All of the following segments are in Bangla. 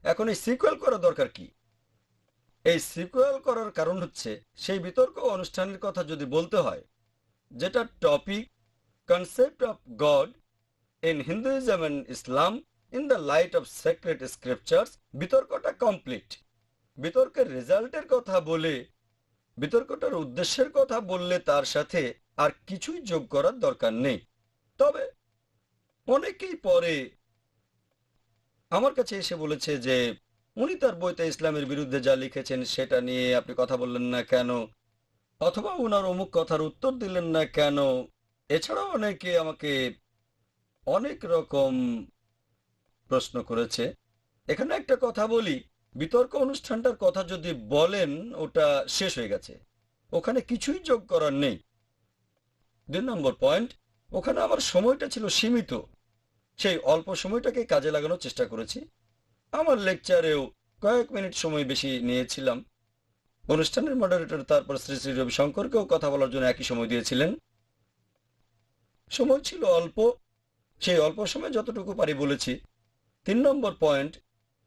এখন এই সিকুয়েল করা দরকার কি? এই সিকুয়েল করার কারণ হচ্ছে সেই বিতর্ক অনুষ্ঠানের কথা যদি বলতে হয়, যেটা topic concept of God in Hinduism and Islam in the light of sacred scriptures, বিতর্কটা কমপ্লিট। বিতর্কের রেজাল্টের কথা বলে, বিতর্কটার উদ্দেশ্যের কথা বললে তার সাথে আর কিছুই যোগ করার দরকার নেই। তবে অনেকেই পরে আমার কাছে এসে বলেছে যে উনি তার বইতে ইসলামের বিরুদ্ধে যা লিখেছেন সেটা নিয়ে আপনি কথা বললেন না কেন, অথবা ওনার অমুক কথার উত্তর দিলেন না কেন। এছাড়াও অনেকে আমাকে অনেক রকম প্রশ্ন করেছে। এখানে একটা কথা বলি, বিতর্ক অনুষ্ঠানটার কথা যদি বলেন ওটা শেষ হয়ে গেছে, ওখানে কিছুই যোগ করার নেই। 2 নম্বর পয়েন্ট, ওখানে আমার সময়টা ছিল সীমিত, সেই অল্প সময়টাকে কাজে লাগানোর চেষ্টা করেছি। আমার লেকচারেও কয়েক মিনিট সময় বেশি নিয়েছিলাম। অনুষ্ঠানের মডারেটর তারপর শ্রী শ্রী রবিশঙ্করকেও কথা বলার জন্য একই সময় দিয়েছিলেন। সময় ছিল অল্প, সেই অল্প সময় যতটুকু পারি বলেছি। 3 নম্বর পয়েন্ট,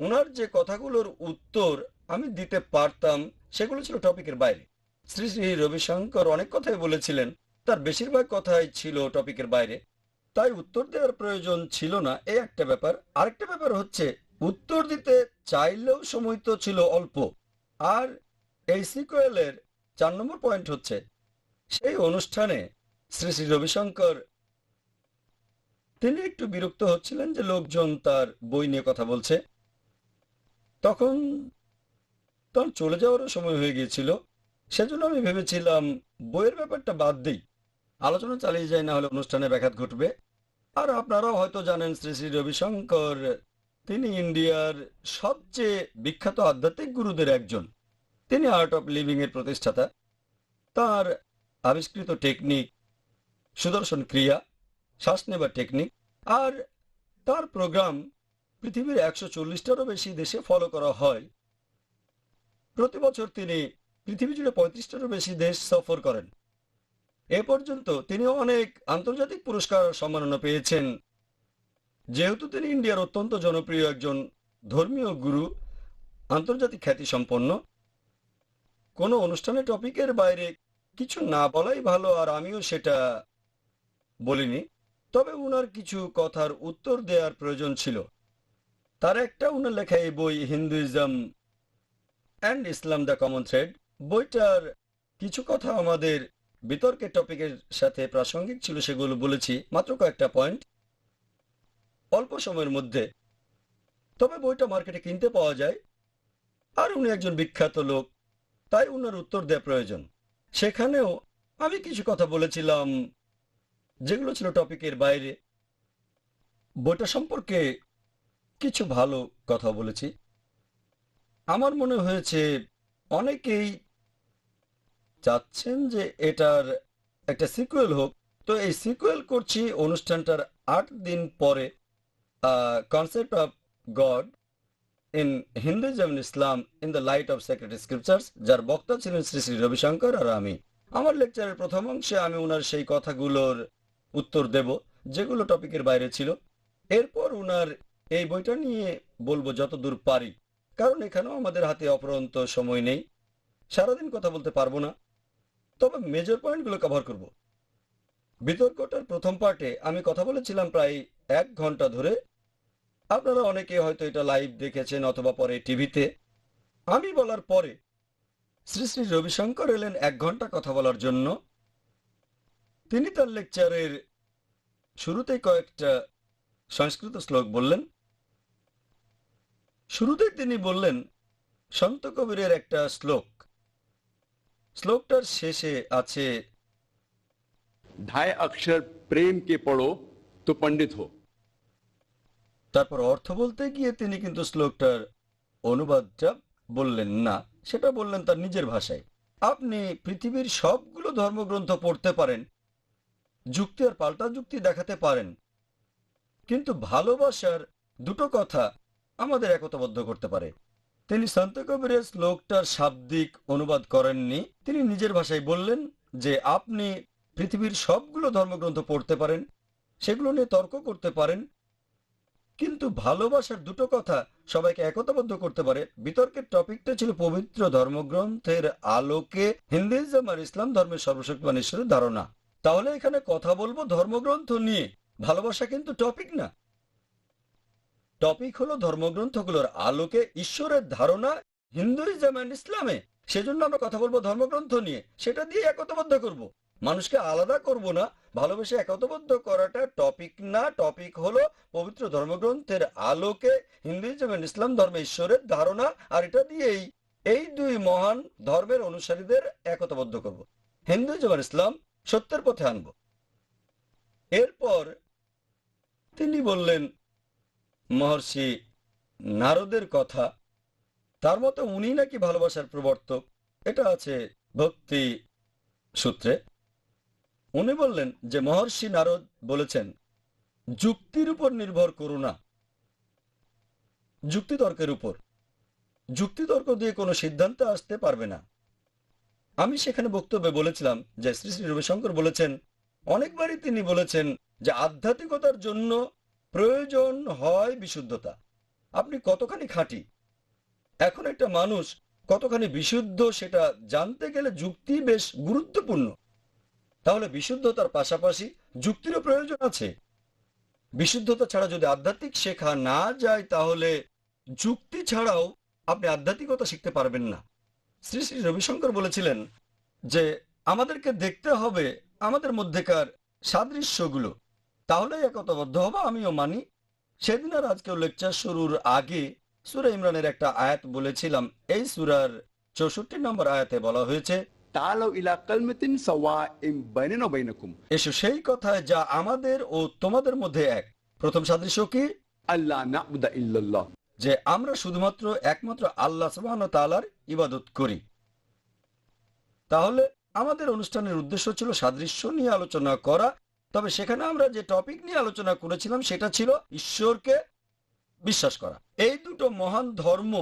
ওনার যে কথাগুলোর উত্তর আমি দিতে পারতাম সেগুলো ছিল টপিকের বাইরে। শ্রী শ্রী রবিশঙ্কর অনেক কথাই বলেছিলেন, তার বেশিরভাগ কথাই ছিল টপিকের বাইরে, তাই উত্তর দেওয়ার প্রয়োজন ছিল না। এই একটা ব্যাপার। আরেকটা ব্যাপার হচ্ছে উত্তর দিতে চাইলেও সময় তো ছিল অল্প। আর এই সিকুয়েলের 4 নম্বর পয়েন্ট হচ্ছে সেই অনুষ্ঠানে শ্রী শ্রী রবিশঙ্কর তিনি একটু বিরক্ত হচ্ছিলেন যে লোকজন তার বই নিয়ে কথা বলছে। তখন তার চলে যাওয়ারও সময় হয়ে গিয়েছিল। সেজন্য আমি ভেবেছিলাম বইয়ের ব্যাপারটা বাদ দিই, আলোচনা চালিয়ে যায়, না হলে অনুষ্ঠানে ব্যাঘাত ঘটবে। আর আপনারাও হয়তো জানেন শ্রী শ্রী রবিশঙ্কর তিনি ইন্ডিয়ার সবচেয়ে বিখ্যাত আধ্যাত্মিক গুরুদের একজন। তিনি আর্ট অফ লিভিং এর প্রতিষ্ঠাতা। তার আবিষ্কৃত টেকনিক, সুদর্শন ক্রিয়া, শ্বাস নেবার টেকনিক, আর তার প্রোগ্রাম পৃথিবীর 140টারও বেশি দেশে ফলো করা হয়। প্রতি বছর তিনি পৃথিবী জুড়ে 35টারও বেশি দেশ সফর করেন। এ পর্যন্ত তিনি অনেক আন্তর্জাতিক পুরস্কার ও সম্মাননা পেয়েছেন। যেহেতু তিনি ইন্ডিয়ার অত্যন্ত জনপ্রিয় একজন ধর্মীয় গুরু, আন্তর্জাতিক খ্যাতি সম্পন্ন, কোনো অনুষ্ঠানে টপিকের বাইরে কিছু না বলাই ভালো, আর আমিও সেটা বলিনি। তবে উনার কিছু কথার উত্তর দেওয়ার প্রয়োজন ছিল। তার একটা উনার লেখা এই বই Hinduism and Islam the common thread, বইটার কিছু কথা আমাদের বিতর্কের টপিকের সাথে প্রাসঙ্গিক ছিল, সেগুলো বলেছি, মাত্র কয়েকটা পয়েন্ট অল্প সময়ের মধ্যে। তবে বইটা মার্কেটে কিনতে পাওয়া যায়, আর উনি একজন বিখ্যাত লোক, তাই উনার উত্তর দেওয়া প্রয়োজন। সেখানেও আমি কিছু কথা বলেছিলাম যেগুলো ছিল টপিকের বাইরে। বইটা সম্পর্কে কিছু ভালো কথা বলেছি। আমার মনে হয়েছে অনেকেই চাচ্ছেন যে এটার একটা সিকুয়েল হোক, তো এই সিকুয়েল করছি অনুষ্ঠানটার 8 দিন পরে। Concept of God in Hinduism Islam in the light of sacred scriptures, যার বক্তা ছিলেন শ্রী শ্রী রবিশঙ্কর আর আমি। আমার লেকচারের প্রথম অংশে আমি ওনার সেই কথাগুলোর উত্তর দেব যেগুলো টপিকের বাইরে ছিল। এরপর ওনার এই বইটা নিয়ে বলবো যত দূর পারি, কারণ এখানেও আমাদের হাতে অপরন্ত সময় নেই, সারাদিন কথা বলতে পারবো না। তবে মেজর পয়েন্টগুলো কভার করব। বিতর্কটার প্রথম পার্টে আমি কথা বলেছিলাম প্রায় 1 ঘন্টা ধরে। আপনারা অনেকে হয়তো এটা লাইভ দেখেছেন অথবা পরে টিভিতে। আমি বলার পরে শ্রী শ্রী রবিশঙ্কর এলেন 1 ঘন্টা কথা বলার জন্য। তিনি তার লেকচারের শুরুতেই কয়েকটা সংস্কৃত শ্লোক বললেন। শুরুতেই তিনি বললেন সন্ত কবীরের একটা শ্লোক। শ্লোকটার শেষে আছে, ढाई अक्षर प्रेम के पढ़ो तो पंडित हो। তারপর অর্থ বলতে গিয়ে তিনি কিন্তু শ্লোকটার অনুবাদটা বললেন না, সেটা বললেন তার নিজের ভাষায়। আপনি পৃথিবীর সবগুলো ধর্মগ্রন্থ পড়তে পারেন, যুক্তি আর পাল্টা যুক্তি দেখাতে পারেন, কিন্তু ভালোবাসার দুটো কথা আমাদের একতাবদ্ধ করতে পারে। তিনি সন্ত কবীরের শ্লোকটার শাব্দিক অনুবাদ করেননি, তিনি নিজের ভাষায় বললেন যে আপনি পৃথিবীর সবগুলো ধর্মগ্রন্থ পড়তে পারেন, সেগুলো নিয়ে তর্ক করতে পারেন, কিন্তু ভালোবাসার দুটো কথা সবাইকে একতাবদ্ধ করতে পারে। বিতর্কের টপিকটা ছিল পবিত্র ধর্মগ্রন্থের আলোকে হিন্দুইজম আর ইসলাম ধর্মের সর্বশক্তিমান ঈশ্বরের ধারণা। তাহলে এখানে কথা বলবো ধর্মগ্রন্থ নিয়ে, ভালোবাসা কিন্তু টপিক না। টপিক হলো ধর্মগ্রন্থগুলোর আলোকে ঈশ্বরের ধারণা হিন্দুইজম এন্ড ইসলামে। সেজন্য আমরা কথা বলবো ধর্মগ্রন্থ নিয়ে, সেটা দিয়ে একতাবদ্ধ করব, মানুষকে আলাদা করব না। ভালোবেসে একতাবদ্ধ করাটা টপিক না, টপিক হলো পবিত্র ধর্মগ্রন্থের আলোকে হিন্দুইজম এন্ড ইসলাম ধর্মে ঈশ্বরের ধারণা, আর এটা দিয়েই এই দুই মহান ধর্মের অনুসারীদের একতাবদ্ধ করব, হিন্দুইজম আর ইসলাম সত্যের পথে আনব। এরপর তিনি বললেন মহর্ষি নারদের কথা। তার মতে উনি নাকি ভালোবাসার প্রবর্তক, এটা আছে ভক্তি সূত্রে। উনি বললেন যে মহর্ষি নারদ বলেছেন, যুক্তির উপর নির্ভর করো না, যুক্তিতর্কের উপর। যুক্তিতর্ক দিয়ে কোনো সিদ্ধান্তে আসতে পারবে না। আমি সেখানে বক্তব্যে বলেছিলাম যে শ্রী শ্রী রবিশঙ্কর বলেছেন, অনেকবারই তিনি বলেছেন যে আধ্যাত্মিকতার জন্য প্রয়োজন হয় বিশুদ্ধতা। আপনি কতখানি খাঁটি, এখন একটা মানুষ কতখানি বিশুদ্ধ, সেটা জানতে গেলে যুক্তি বেশ গুরুত্বপূর্ণ। তাহলে বিশুদ্ধতার পাশাপাশি যুক্তিরও প্রয়োজন আছে। বিশুদ্ধতা ছাড়া যদি আধ্যাত্মিক শেখা না যায়, তাহলে যুক্তি ছাড়াও আপনি আধ্যাত্মিকতা শিখতে পারবেন না। শ্রী শ্রী রবিশঙ্কর বলেছিলেন যে আমাদেরকে দেখতে হবে আমাদের মধ্যেকার সাদৃশ্যগুলো, তাহলে একতাবদ্ধ হবো। আমিও মানি। সেদিন আর আজকেও লেকচার শুরুর আগে সূরা ইমরানের একটা আয়াত বলেছিলাম। এই সূরার 64 নম্বর আয়াতে বলা হয়েছে, तालौ इला कलमतिन सवाइम बैनना बैनकुम এসো সেই কথায় যা আমাদের ও তোমাদের মধ্যে এক। প্রথম সাদৃশ্য কি? अल्ला नाबुदा इल्लल्लाह, যে আমরা শুধুমাত্র একমাত্র আল্লাহ সুবহানাহু ওয়া তাআলার ইবাদত করি। তাহলে আমাদের অনুষ্ঠানের উদ্দেশ্য ছিল সাদৃশ্য নিয়ে আলোচনা করা। তবে সেখানে আমরা যে টপিক নিয়ে আলোচনা করেছিলাম সেটা ছিল ঈশ্বরকে বিশ্বাস করা। এই দুটো মহান ধর্ম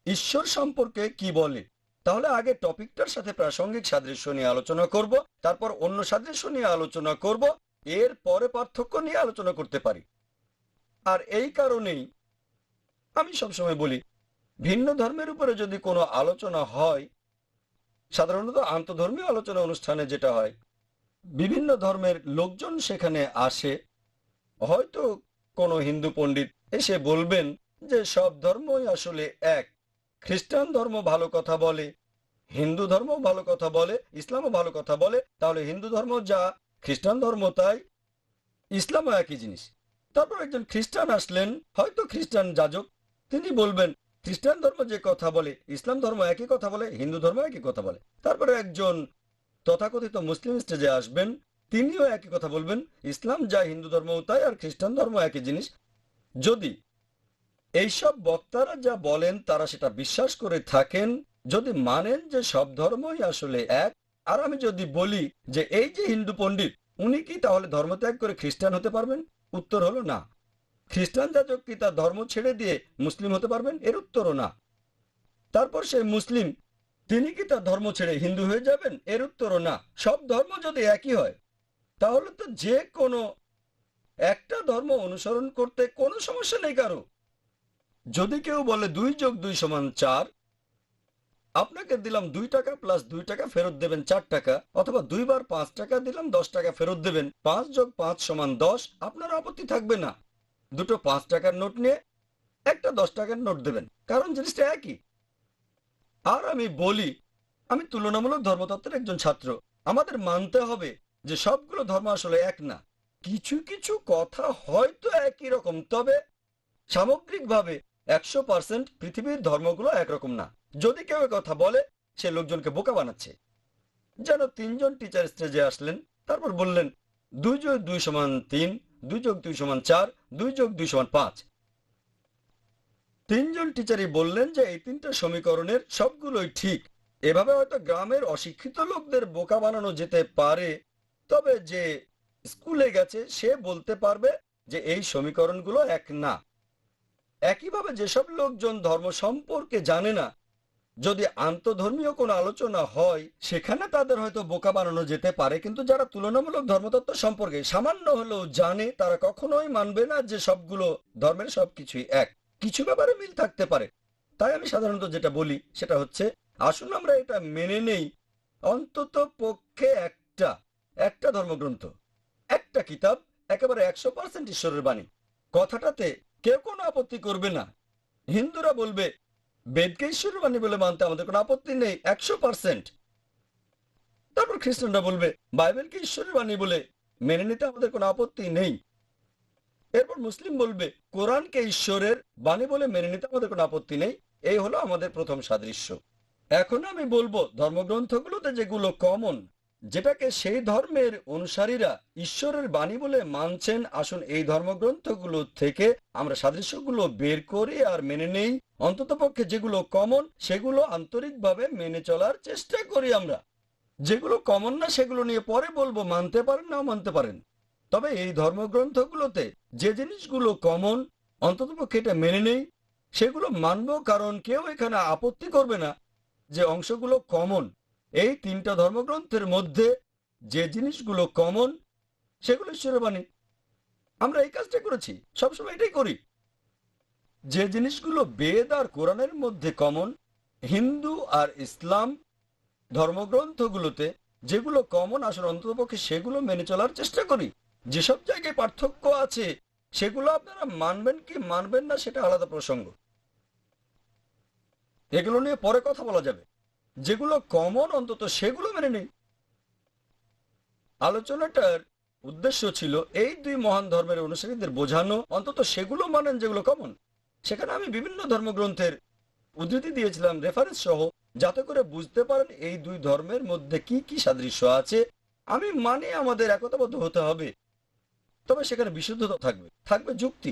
ঈশ্বর সম্পর্কে কি বলে। তাহলে আগে টপিকটার সাথে প্রাসঙ্গিক সাদৃশ্য নিয়ে আলোচনা করব, তারপর অন্য সাদৃশ্য নিয়ে আলোচনা করব, এর পরে পার্থক্য নিয়ে আলোচনা করতে পারি। আর এই কারণেই আমি সবসময় বলি, ভিন্ন ধর্মের উপরে যদি কোনো আলোচনা হয়, সাধারণত আন্তধর্মীয় আলোচনা অনুষ্ঠানে যেটা হয়, বিভিন্ন ধর্মের লোকজন সেখানে আসে। হয়তো কোনো হিন্দু পণ্ডিত এসে বলবেন যে সব ধর্মই আসলে এক। খ্রিস্টান ধর্ম ভালো কথা বলে, হিন্দু ধর্ম ভালো কথা বলে, ইসলামও ভালো কথা বলে। তাহলে হিন্দু ধর্ম যা, খ্রিস্টান ধর্ম তাই, ইসলামও একই জিনিস। তারপর একজন খ্রিস্টান আসলেন, হয়তো খ্রিস্টান যাজক, তিনি বলবেন খ্রিস্টান ধর্ম যে কথা বলে, ইসলাম ধর্ম একই কথা বলে, হিন্দু ধর্ম একই কথা বলে। তারপরে একজন তথাকথিত মুসলিম স্টেজে আসবেন, তিনিও একই কথা বলবেন, ইসলাম যা হিন্দু ধর্মও তাই, আর খ্রিস্টান ধর্ম একই জিনিস। যদি এইসব বক্তারা যা বলেন তারা সেটা বিশ্বাস করে থাকেন, যদি মানেন যে সব ধর্মই আসলে এক, আর আমি যদি বলি যে এই যে হিন্দু পণ্ডিত, উনি কি তাহলে ধর্মত্যাগ করে খ্রিস্টান হতে পারবেন? উত্তর হলো না। খ্রিস্টান যাজক কি তার ধর্ম ছেড়ে দিয়ে মুসলিম হতে পারবেন? এর উত্তরও না। তারপর সেই মুসলিম, তিনি কি তার ধর্ম ছেড়ে হিন্দু হয়ে যাবেন? এর উত্তরও না। সব ধর্ম যদি একই হয়, তাহলে তো যে কোনো একটা ধর্ম অনুসরণ করতে কোনো সমস্যা নেই কারো। যদি কেউ বলে 2+2=4, আপনাকে দিলাম 2 টাকা প্লাস 2 টাকা ফেরত দেবেন 4 টাকা, অথবা 2 বার 5 টাকা দিলাম 10 টাকা ফেরত দেবেন, 5+5=10, আপনার আপত্তি থাকবে না। দুটো 5 টাকার নোট নিয়ে একটা 10 টাকার নোট দেবেন, কারণ জিনিসটা একই। আর আমি বলি, আমি তুলনামূলক ধর্মতত্ত্বের একজন ছাত্র, আমাদের মানতে হবে যে সবগুলো ধর্ম আসলে এক না। কিছু কিছু কথা হয়তো একই রকম, তবে সামগ্রিকভাবে 100% পৃথিবীর ধর্মগুলো একরকম না। যদি কেউ কথা বলে, সে লোকজনকে বোকা বানাচ্ছে। যেন 3জন টিচার স্টেজে আসলেন, তারপর বললেন 2+2=3, 2+2=4, 2+2=5। 3জন টিচারই বললেন যে এই 3টা সমীকরণের সবগুলোই ঠিক। এভাবে হয়তো গ্রামের অশিক্ষিত লোকদের বোকা বানানো যেতে পারে, তবে যে স্কুলে গেছে সে বলতে পারবে যে এই সমীকরণগুলো এক না। একইভাবে যেসব লোকজন ধর্ম সম্পর্কে জানে না, যদি আন্তধর্মীয় কোনো আলোচনা হয় সেখানে তাদের হয়তো বোকা বানানো যেতে পারে, কিন্তু যারা তুলনামূলক ধর্মতত্ত্ব সম্পর্কে সামান্য হলেও জানে তারা কখনোই মানবে না যে সবগুলো ধর্মের সবকিছুই এক। কিছু ব্যাপারে মিল থাকতে পারে। তাই আমি সাধারণত যেটা বলি সেটা হচ্ছে, আসুন আমরা এটা মেনে নেই অন্তত পক্ষে একটা ধর্মগ্রন্থ, একটা কিতাব একেবারে 100% ঈশ্বরের বাণী। কথাটাতে কেউ কোনো আপত্তি করবে না। হিন্দুরা বলবে বেদকে ঈশ্বরের বাণী বলে মানতে আমাদের কোনো আপত্তি নেই 100%। তারপর খ্রিস্টানরা বলবে বাইবেলকে ঈশ্বরের বাণী বলে মেনে নিতে আমাদের কোনো আপত্তি নেই। এরপর মুসলিম বলবে কোরআনকে ঈশ্বরের বাণী বলে মেনে নিতে আমাদের কোনো আপত্তি নেই। এই হলো আমাদের প্রথম সাদৃশ্য। এখন আমি বলবো ধর্মগ্রন্থগুলোতে যেগুলো কমন, যেটাকে সেই ধর্মের অনুসারীরা ঈশ্বরের বাণী বলে মানছেন, আসুন এই ধর্মগ্রন্থগুলো থেকে আমরা সাদৃশ্যগুলো বের করি আর মেনে নেই। অন্ততপক্ষে যেগুলো কমন সেগুলো আন্তরিকভাবে মেনে চলার চেষ্টা করি আমরা। যেগুলো কমন না সেগুলো নিয়ে পরে বলবো, মানতে পারেন নাও মানতে পারেন। তবে এই ধর্মগ্রন্থগুলোতে যে জিনিসগুলো কমন অন্ততপক্ষে এটা মেনে নেই, সেগুলো মানব, কারণ কেউ এখানে আপত্তি করবে না যে অংশগুলো কমন। এই তিনটা ধর্মগ্রন্থের মধ্যে যে জিনিসগুলো কমন সেগুলো ঈশ্বরের বাণী। আমরা এই কাজটা করেছি, সবসময় এটাই করি। যে জিনিসগুলো বেদ আর কোরআনের মধ্যে কমন, হিন্দু আর ইসলাম ধর্মগ্রন্থগুলোতে যেগুলো কমন, আসলে অন্ততপক্ষে সেগুলো মেনে চলার চেষ্টা করি। যেসব জায়গায় পার্থক্য আছে সেগুলো আপনারা মানবেন কি মানবেন না সেটা আলাদা প্রসঙ্গ, এগুলো নিয়ে পরে কথা বলা যাবে। যেগুলো কমন অন্তত সেগুলো মেনে নেই। আলোচনাটার উদ্দেশ্য ছিল এই দুই মহান ধর্মের অনুসারীদের বোঝানো অন্তত সেগুলো মানেন যেগুলো কমন। সেখানে আমি বিভিন্ন ধর্মগ্রন্থের উদ্ধৃতি দিয়েছিলাম রেফারেন্স সহ, যাতে করে বুঝতে পারেন এই দুই ধর্মের মধ্যে কি কি সাদৃশ্য আছে। আমি মানে আমাদের একতাবদ্ধ হতে হবে, তবে সেখানে বিশুদ্ধতা থাকবে, থাকবে যুক্তি।